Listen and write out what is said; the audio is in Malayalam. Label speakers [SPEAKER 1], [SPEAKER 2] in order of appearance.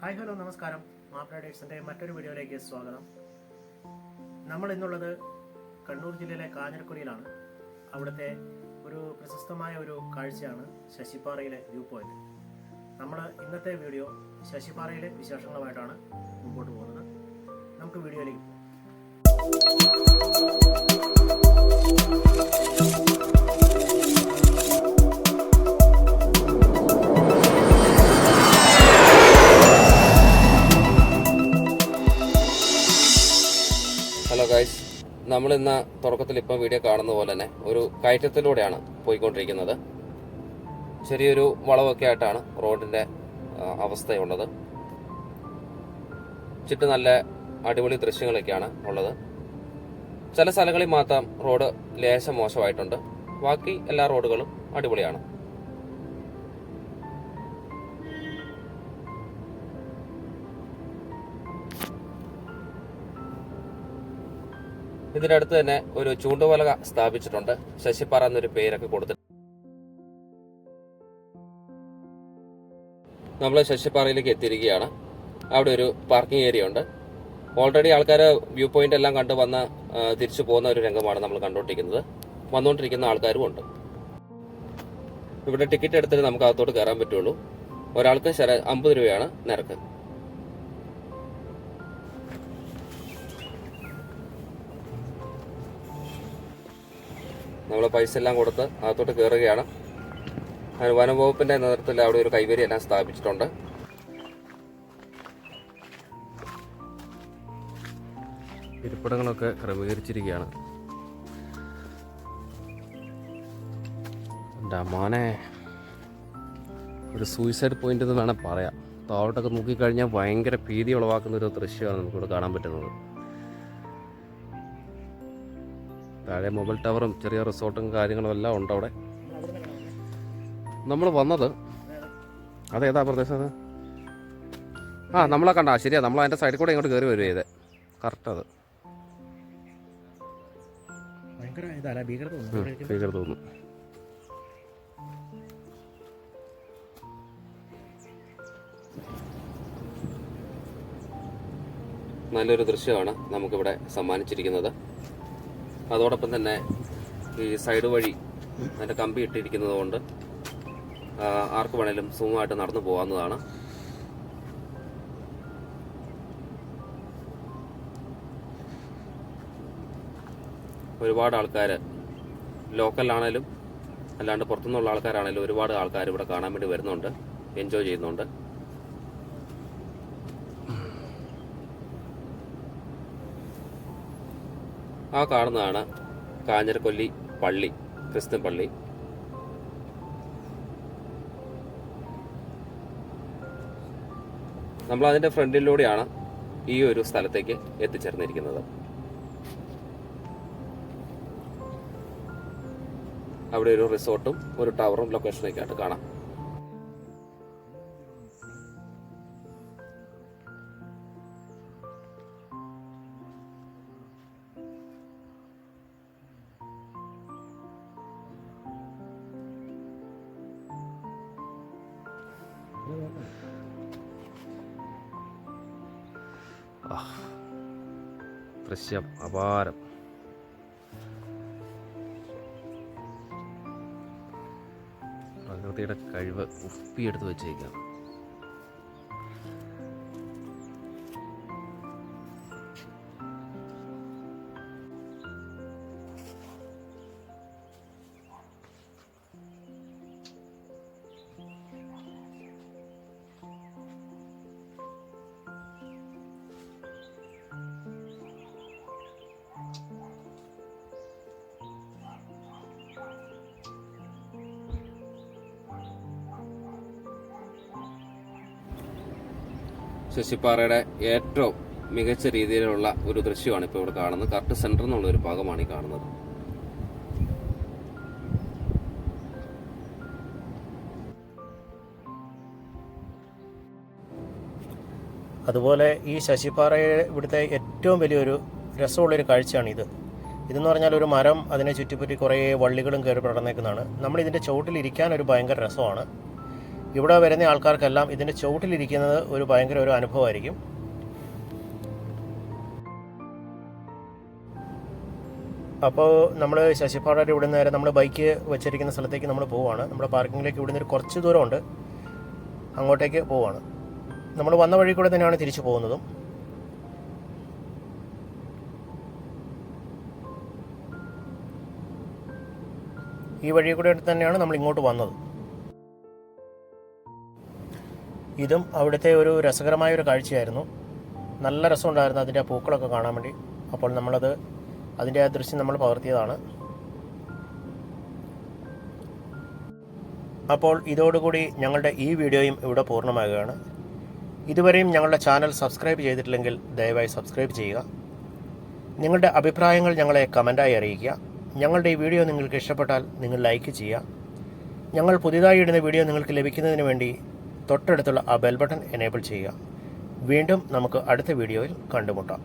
[SPEAKER 1] ഹായ് ഹലോ നമസ്കാരം. മാപ്പ് റൈഡേഴ്സിൻ്റെ മറ്റൊരു വീഡിയോയിലേക്ക് സ്വാഗതം. നമ്മൾ ഇന്നുള്ളത് കണ്ണൂർ ജില്ലയിലെ കാഞ്ഞിരക്കുടിയിലാണ്. അവിടുത്തെ ഒരു പ്രശസ്തമായ ഒരു കാഴ്ചയാണ് ശശിപ്പാറയിലെ വ്യൂ പോയിന്റ്. നമ്മൾ ഇന്നത്തെ വീഡിയോ ശശിപ്പാറയിലെ വിശേഷങ്ങളുമായിട്ടാണ് മുമ്പോട്ട് പോകുന്നത്. നമുക്ക് വീഡിയോയിലേക്ക് പോകാം.
[SPEAKER 2] ഹലോ ഗൈസ്, നമ്മളിന്ന് തുടക്കത്തിൽ ഇപ്പം വീഡിയോ കാണുന്ന പോലെ തന്നെ ഒരു കയറ്റത്തിലൂടെയാണ് പോയിക്കൊണ്ടിരിക്കുന്നത്. ചെറിയൊരു വളവൊക്കെ ആയിട്ടാണ് റോഡിൻ്റെ അവസ്ഥയുള്ളത്. ചുറ്റും നല്ല അടിപൊളി ദൃശ്യങ്ങളൊക്കെയാണ് ഉള്ളത്. ചില സ്ഥലങ്ങളിൽ മാത്രം റോഡ് ലേശം മോശമായിട്ടുണ്ട്. ബാക്കി എല്ലാ റോഡുകളും അടിപൊളിയാണ്. ഇതിനടുത്ത് തന്നെ ഒരു ചൂണ്ടുപലക സ്ഥാപിച്ചിട്ടുണ്ട്. ശശിപ്പാറ എന്നൊരു പേരൊക്കെ കൊടുത്തിട്ട് നമ്മൾ ശശിപ്പാറയിലേക്ക് എത്തിയിരിക്കുകയാണ്. അവിടെ ഒരു പാർക്കിംഗ് ഏരിയ ഉണ്ട്. ഓൾറെഡി ആൾക്കാർ വ്യൂ പോയിന്റ് എല്ലാം കണ്ട് വന്ന് തിരിച്ചു പോകുന്ന ഒരു രംഗമാണ് നമ്മൾ കണ്ടുകൊണ്ടിരിക്കുന്നത്. വന്നുകൊണ്ടിരിക്കുന്ന ആൾക്കാരും ഉണ്ട്. ഇവിടെ ടിക്കറ്റ് എടുത്തിട്ട് നമുക്ക് അകത്തോട്ട് കയറാൻ പറ്റുള്ളൂ. ഒരാൾക്ക് 50 രൂപയാണ് നിരക്ക്. നമ്മൾ പൈസ എല്ലാം കൊടുത്ത് അകത്തോട്ട് കയറുകയാണ്. അതിന് വനംവകുപ്പിന്റെ നേതൃത്വത്തിൽ അവിടെ ഒരു കൈവരി എല്ലാം സ്ഥാപിച്ചിട്ടുണ്ട്. ഇരിപ്പിടങ്ങളൊക്കെ ക്രമീകരിച്ചിരിക്കുകയാണ്. എൻ്റെ മോനെ, ഒരു സൂയിസൈഡ് പോയിന്റ് എന്ന് വേണേൽ പറയാം. താഴോട്ടൊക്കെ നോക്കിക്കഴിഞ്ഞാൽ ഭയങ്കര ഭീതി ഉളവാക്കുന്ന ഒരു ദൃശ്യമാണ് നമുക്കിവിടെ കാണാൻ പറ്റുന്നത്. താഴെ മൊബൈൽ ടവറും ചെറിയ റിസോർട്ടും കാര്യങ്ങളും എല്ലാം ഉണ്ട് അവിടെ. നമ്മൾ വന്നത് അതേതാ പ്രദേശം? നമ്മളെ കണ്ടാ ശരിയാ. നമ്മൾ അതിൻ്റെ സൈഡിൽ കൂടെ ഇങ്ങോട്ട് കയറി വരും. ചെയ്തേ കറക്റ്റ്. അത് ഭീകര തോന്നുന്നു. നല്ലൊരു ദൃശ്യമാണ് നമുക്കിവിടെ സമ്മാനിച്ചിരിക്കുന്നത്. അതോടൊപ്പം തന്നെ ഈ സൈഡ് വഴി അതിൻ്റെ കമ്പി ഇട്ടിരിക്കുന്നത് കൊണ്ട് ആർക്ക് വേണേലും സുഖമായിട്ട് നടന്നു പോകാവുന്നതാണ്. ഒരുപാട് ആൾക്കാർ, ലോക്കലാണേലും അല്ലാണ്ട് പുറത്തുനിന്നുള്ള ആൾക്കാരാണേലും ഒരുപാട് ആൾക്കാർ ഇവിടെ കാണാൻ വേണ്ടി വരുന്നുണ്ട്, എൻജോയ് ചെയ്യുന്നുണ്ട്. ആ കാണുന്നതാണ് കാഞ്ഞിരക്കൊല്ലി പള്ളി, ക്രിസ്ത്യൻ പള്ളി. നമ്മൾ അതിൻ്റെ ഫ്രണ്ടിലൂടെയാണ് ഈ ഒരു സ്ഥലത്തേക്ക് എത്തിച്ചേർന്നിരിക്കുന്നത്. അവിടെ ഒരു റിസോർട്ടും ഒരു ടവറും ലൊക്കേഷനൊക്കെ ആയിട്ട് കാണാം. ദൃശ്യം അപാരം. പ്രകൃതിയുടെ കഴിവ് ഉപ്പിയെടുത്ത് വെച്ചേക്കാം. ശശിപ്പാറയുടെ ഏറ്റവും മികച്ച രീതിയിലുള്ള ഒരു ദൃശ്യമാണ് ഇപ്പോൾ ഇവിടെ കാണുന്നത്. കറക്റ്റ് സെന്റർ എന്നുള്ള ഒരു ഭാഗമാണ് ഈ കാണുന്നത്.
[SPEAKER 1] അതുപോലെ ഈ ശശിപ്പാറയെ ഇവിടുത്തെ ഏറ്റവും വലിയൊരു രസമുള്ളൊരു കാഴ്ചയാണിത്. ഇതെന്ന് പറഞ്ഞാൽ ഒരു മരം, അതിനെ ചുറ്റിപ്പറ്റി കുറേ വള്ളികളും കയറി പടർന്നേക്കുന്നതാണ്. നമ്മളിതിൻ്റെ ചുവട്ടിലിരിക്കാൻ ഒരു ഭയങ്കര രസമാണ്. ഇവിടെ വരുന്ന ആൾക്കാർക്കെല്ലാം ഇതിൻ്റെ ചുവട്ടിലിരിക്കുന്നത് ഒരു ഭയങ്കര ഒരു അനുഭവമായിരിക്കും. അപ്പോൾ നമ്മൾ ശശിപ്പാറ ഇവിടെ നിന്ന് നേരെ നമ്മൾ ബൈക്ക് വെച്ചിരിക്കുന്ന സ്ഥലത്തേക്ക് നമ്മൾ പോവുകയാണ്. നമ്മുടെ പാർക്കിങ്ങിലേക്ക് ഇവിടെ നിന്ന് കുറച്ച് ദൂരമുണ്ട്, അങ്ങോട്ടേക്ക് പോവുകയാണ്. നമ്മൾ വന്ന വഴി കൂടെ തന്നെയാണ് തിരിച്ചു പോകുന്നതും. ഈ വഴി കൂടെ തന്നെയാണ് നമ്മൾ ഇങ്ങോട്ട് വന്നത്. ഇതും അവിടുത്തെ ഒരു രസകരമായൊരു കാഴ്ചയായിരുന്നു. നല്ല രസമുണ്ടായിരുന്നു അതിൻ്റെ പൂക്കളൊക്കെ കാണാൻ വേണ്ടി. അപ്പോൾ അതിൻ്റെ ആ ദൃശ്യം നമ്മൾ പകർത്തിയതാണ്. അപ്പോൾ ഇതോടുകൂടി ഞങ്ങളുടെ ഈ വീഡിയോയും ഇവിടെ പൂർണ്ണമാകുകയാണ്. ഇതുവരെയും ഞങ്ങളുടെ ചാനൽ സബ്സ്ക്രൈബ് ചെയ്തിട്ടില്ലെങ്കിൽ ദയവായി സബ്സ്ക്രൈബ് ചെയ്യുക. നിങ്ങളുടെ അഭിപ്രായങ്ങൾ ഞങ്ങളെ കമൻറ്റായി അറിയിക്കുക. ഞങ്ങളുടെ ഈ വീഡിയോ നിങ്ങൾക്ക് ഇഷ്ടപ്പെട്ടാൽ നിങ്ങൾ ലൈക്ക് ചെയ്യുക. ഞങ്ങൾ പുതിയതായി ഇടുന്ന വീഡിയോ നിങ്ങൾക്ക് ലഭിക്കുന്നതിന് വേണ്ടി തൊട്ടടുത്തുള്ള ആ ബെൽ ബട്ടൺ എനേബിൾ ചെയ്യുക. വീണ്ടും നമുക്ക് അടുത്ത വീഡിയോയിൽ കണ്ടുമുട്ടാം.